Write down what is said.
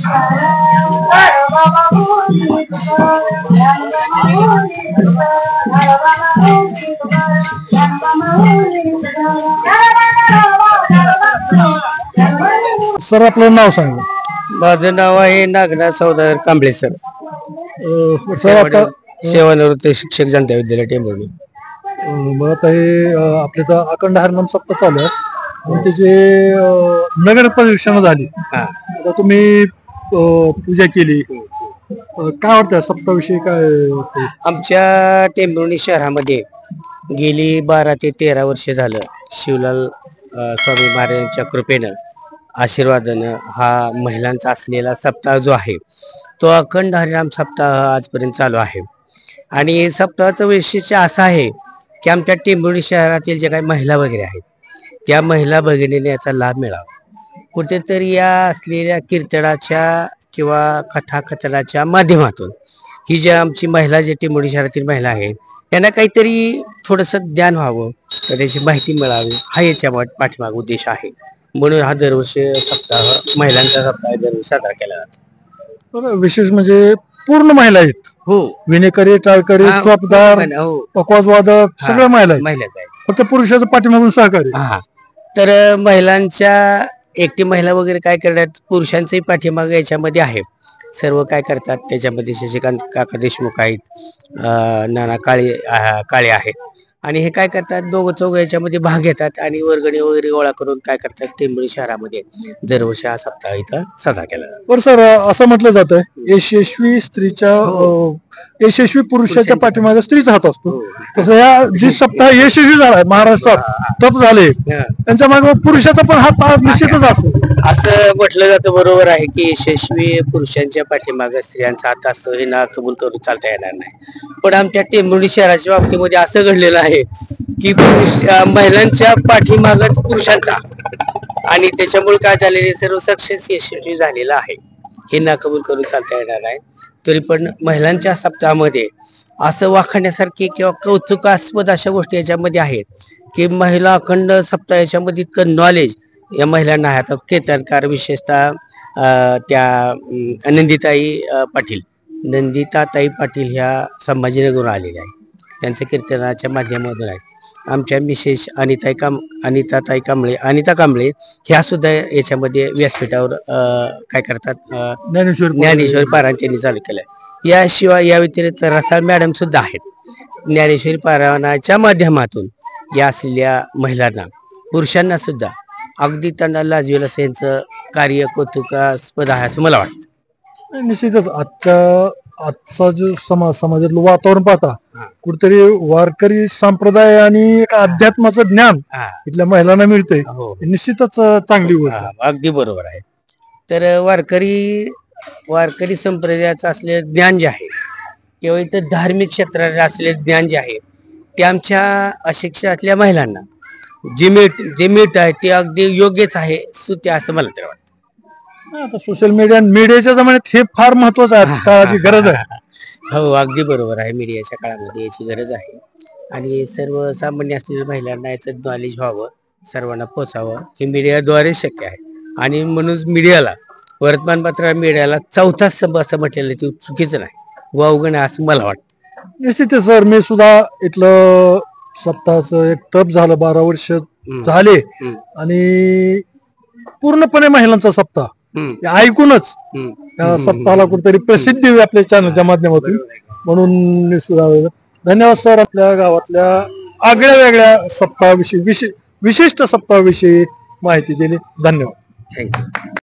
Sir आपलं नाव सांगा. माझं नाव आहे नागनाथ सौदागर कांबळे सर. सर आता सेवानिवृत्त शिक्षक जनता विद्यालय टेंभुर्णी. मग आता हे आपल्या अखंड हरिनाम सप्ताह चालू आहे आणि त्याचे नगर प्रदक्षिणा झाली. आता तुम्ही पूजा केली, काय वाटतं सप्ताहाविषयी काय वाटतं? आमच्या टेंभुर्णी शहरामध्ये गेली 12 ते 13 वर्ष झालं शिवलाल स्वामी महाराजांच्या कृपेनं आशीर्वादानं हा महिलांचा असलेला सप्ताह जो आहे तो अखंड हरिनाम सप्ताह आजपर्यंत चालू आहे. आणि सप्ताहाचं वैशिष्ट्य असं आहे की आमच्या टेंभुर्णी शहरातील जे काही महिला वगैरे आहेत त्या महिला भगिनीने याचा लाभ मिळावा. कुठेतरी या असलेल्या कीर्तनाच्या किंवा कथाकथनाच्या माध्यमातून ही ज्या आमची महिला जे टेंभुर्णी शहरातील महिला आहेत यांना काहीतरी थोडंसं ज्ञान व्हावं, तर त्याची माहिती मिळावी हा याच्या पाठीमाग उद्देश आहे. म्हणून हा दरवर्षी सप्ताह महिलांचा सप्ताह दरवर्षी साजरा केला जातो. विशेष म्हणजे पूर्ण महिला आहेत. हो, विणेकरी, टाळकरी, चोपदार, पकवाज वादक सगळ्या महिला महिलाच फक्त पुरुषाचं पाठीमागून सहकार्य. तर महिलांच्या एकटी महिला वगैरे काय करतात, पुरुषांचंही पाठीमाग याच्यामध्ये आहे. सर्व काय करतात त्याच्यामध्ये शशिकांत काका देशमुख आहेत, नाना काळे आहेत आणि हे काय करतात दोघं चौघ याच्यामध्ये भाग घेतात आणि वर्गणी वगैरे गोळा करून काय करतात टेंभुर्णी शहरामध्ये दरवर्षी हा सप्ताह इथं साजरा केला जातो. बरं सर, असं म्हटलं जातं यशस्वी स्त्रीच्या यशस्वी पुरुषाच्या पाठीमागे स्त्रीचा हात असतो. तसं या जी सप्ताह यशस्वी झालाय महाराष्ट्रात तप झाले त्यांच्या मागे पुरुषाचा पण हात निश्चितच असतो असं म्हटलं जातं. बरोबर आहे की यशस्वी पुरुषांच्या पाठीमागे स्त्रियांचा हात असतो हे ना कबूल करून चालता येणार नाही. पण आमच्या टेंभुर्णी शहराच्या बाबतीमध्ये असं घडलेलं आहे की महिलांच्या पाठीमागच पुरुषांचा आणि त्याच्यामुळे काय झालेले सर्व सक्सेस यशस्वी झालेलं आहे हे ना कबूल करून चालता येणार नाही. तरी पण महिलांच्या सप्ताहामध्ये असं वाखण्यासारखे किंवा कौतुकास्पद अशा गोष्टी याच्यामध्ये आहेत की महिला अखंड सप्ताह याच्यामध्ये इतकं नॉलेज या महिलांना आहे. आता कीर्तनकार विशेषतः त्या नंदिताताई पाटील ह्या संभाजीनगरहून आलेल्या आहेत. त्यांचं कीर्तनाच्या माध्यमातून आहे. आमच्या मिसेस अनिता कांबळे ह्या सुद्धा याच्यामध्ये व्यासपीठावर काय करतात ज्ञानेश्वरी पारायण त्यांनी चालू केलंय. याशिवाय या व्यतिरिक्त रसाळ मॅडम सुद्धा आहेत. ज्ञानेश्वरी पारायणाच्या माध्यमातून या असलेल्या महिलांना पुरुषांना सुद्धा अगदी त्यांना लाजवेल असं यांचं कार्य कौतुकास्पद आहे असं मला वाटतं. निश्चितच आजचा जो समाजातलं वातावरण पाहता कुठेतरी वारकरी संप्रदाय आणि एक अध्यात्माचं ज्ञान इथल्या महिलांना मिळतंय. निश्चितच चांगली गोष्ट. अगदी बरोबर आहे. तर वारकरी संप्रदायाचं असलेलं ज्ञान जे आहे किंवा इथं धार्मिक क्षेत्रात असलेलं ज्ञान जे आहे ते आमच्या अशिक्षितातल्या महिलांना जे मिळत आहे ते अगदी योग्यच आहे सुते असं मला तर वाटतं. आता सोशल मीडियाच्या जमान्यात हे फार महत्वाचं आहे, काळाची गरज आहे. हो, अगदी बरोबर आहे. मीडियाच्या काळामध्ये याची गरज आहे आणि सर्वसामान्य असलेल्या महिलांना याचं नॉलेज व्हावं, सर्वांना पोचावं हे मीडियाद्वारे शक्य आहे. आणि म्हणून मीडियाला वर्तमानपत्र मीडियाला चौथा स्तंभ असं म्हटलेलं ते चुकीचं नाही, वावगण आहे असं मला वाटतं. निश्चित सर, मी सुद्धा इथलं सप्ताहाचं एक तप झालं 12 वर्ष झाले आणि पूर्णपणे महिलांचा सप्ताह ऐकूनच या सप्ताहाला कुठेतरी प्रसिद्धी आपल्या चॅनलच्या माध्यमातून म्हणून मी सुद्धा धन्यवाद सर. आपल्या गावातल्या आगळ्या वेगळ्या सप्ताहाविषयी विशिष्ट सप्ताहाविषयी माहिती दिली. धन्यवाद. थँक्यू.